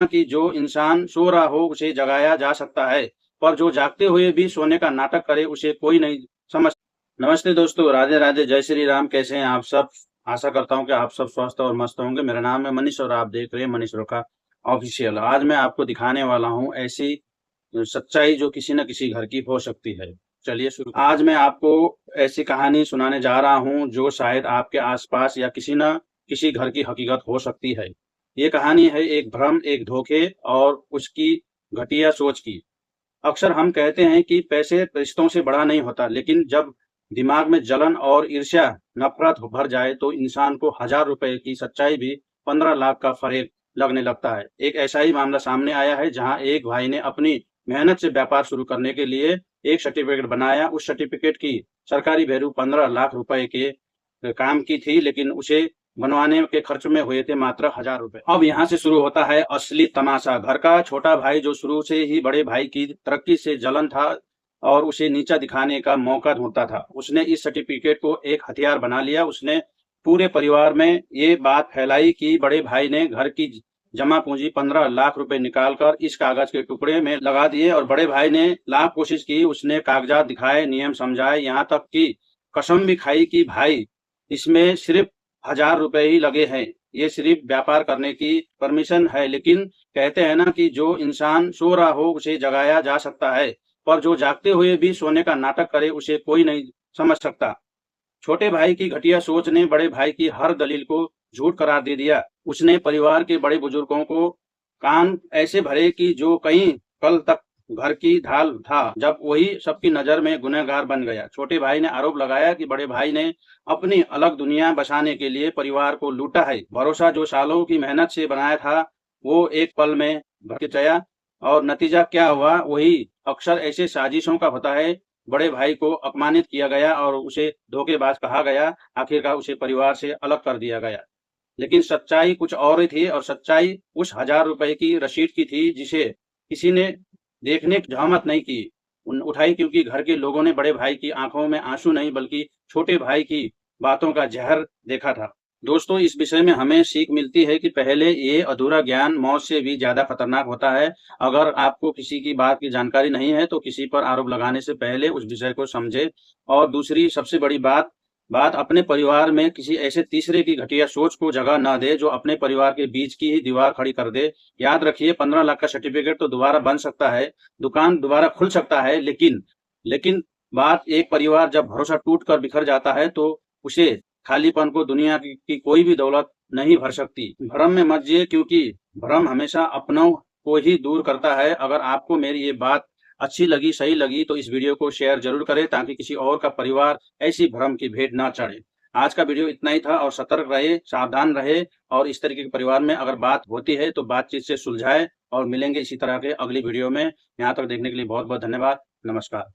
कि जो इंसान सो रहा हो उसे जगाया जा सकता है, पर जो जागते हुए भी सोने का नाटक करे उसे कोई नहीं समझ। नमस्ते दोस्तों, राधे राधे, जय श्री राम। कैसे हैं आप सब? आशा करता हूं कि आप सब स्वस्थ और मस्त होंगे। मेरा नाम है मनीष और आप देख रहे हैं मनीष रोका ऑफिशियल। आज मैं आपको दिखाने वाला हूं ऐसी सच्चाई जो किसी न किसी घर की हो सकती है। चलिए शुरू। आज मैं आपको ऐसी कहानी सुनाने जा रहा हूं जो शायद आपके आसपास या किसी न किसी घर की हकीकत हो सकती है। ये कहानी है एक भ्रम, एक धोखे और उसकी घटिया सोच की। अक्सर हम कहते हैं कि पैसे रिश्तों से बड़ा नहीं होता, लेकिन जब दिमाग में जलन और ईर्ष्या, नफरत भर जाए तो इंसान को हजार रुपए की सच्चाई भी 15 लाख का फरेब लगने लगता है। एक ऐसा ही मामला सामने आया है जहां एक भाई ने अपनी मेहनत से व्यापार शुरू करने के लिए एक सर्टिफिकेट बनाया। उस सर्टिफिकेट की सरकारी वैल्यू 15 लाख रुपए के काम की थी, लेकिन उसे बनवाने के खर्च में हुए थे मात्र हजार रुपए। अब यहाँ से शुरू होता है असली तमाशा। घर का छोटा भाई जो शुरू से ही बड़े भाई की तरक्की से जलन था और उसे नीचा दिखाने का मौका ढूंढता था, उसने इस सर्टिफिकेट को एक हथियार बना लिया। उसने पूरे परिवार में ये बात फैलाई कि बड़े भाई ने घर की जमा पूंजी 15 लाख रुपए निकालकर इस कागज के टुकड़े में लगा दिए और बड़े भाई ने लाख कोशिश की। उसने कागजात दिखाए, नियम समझाए, यहाँ तक कि कसम भी खाई कि भाई इसमें सिर्फ हजार रुपए ही लगे हैं, ये सिर्फ व्यापार करने की परमिशन है। लेकिन कहते हैं ना कि जो इंसान सो रहा हो उसे जगाया जा सकता है, पर जो जागते हुए भी सोने का नाटक करे उसे कोई नहीं समझ सकता। छोटे भाई की घटिया सोच ने बड़े भाई की हर दलील को झूठ करार दे दिया। उसने परिवार के बड़े बुजुर्गों को कान ऐसे भरे कि जो कहीं कल तक घर की ढाल था, जब वही सबकी नजर में गुनहगार बन गया। छोटे भाई ने आरोप लगाया कि बड़े भाई ने अपनी अलग दुनिया बसाने के लिए परिवार को लूटा है। भरोसा जो सालों की मेहनत से बनाया था वो एक पल में भटक गया। और नतीजा क्या हुआ? वही अक्सर ऐसे साजिशों का होता है। बड़े भाई को अपमानित किया गया और उसे धोखेबाज कहा गया। आखिरकार उसे परिवार से अलग कर दिया गया। लेकिन सच्चाई कुछ और ही थी, और सच्चाई उस हजार रुपए की रसीद की थी जिसे किसी ने देखने की जहमत नहीं की उठाई, क्योंकि घर के लोगों ने बड़े भाई की आंखों में आंसू नहीं बल्कि छोटे भाई की बातों का जहर देखा था। दोस्तों, इस विषय में हमें सीख मिलती है कि पहले ये अधूरा ज्ञान मौत से भी ज्यादा खतरनाक होता है। अगर आपको किसी की बात की जानकारी नहीं है तो किसी पर आरोप लगाने से पहले उस विषय को समझे। और दूसरी सबसे बड़ी बात बात अपने परिवार में किसी ऐसे तीसरे की घटिया सोच को जगह ना दे जो अपने परिवार के बीच की ही दीवार खड़ी कर दे। याद रखिए, 15 लाख का सर्टिफिकेट तो दोबारा बन सकता है, दुकान दोबारा खुल सकता है, लेकिन बात एक परिवार जब भरोसा टूट कर बिखर जाता है तो उसे खालीपन को दुनिया की कोई भी दौलत नहीं भर सकती। भ्रम में मत जिए, क्योंकि भ्रम हमेशा अपनों को ही दूर करता है। अगर आपको मेरी ये बात अच्छी लगी, सही लगी, तो इस वीडियो को शेयर जरूर करें ताकि किसी और का परिवार ऐसी भ्रम की भेंट ना चढ़े। आज का वीडियो इतना ही था, और सतर्क रहे, सावधान रहे, और इस तरीके के परिवार में अगर बात होती है तो बातचीत से सुलझाए। और मिलेंगे इसी तरह के अगली वीडियो में। यहाँ तक देखने के लिए बहुत बहुत धन्यवाद। नमस्कार।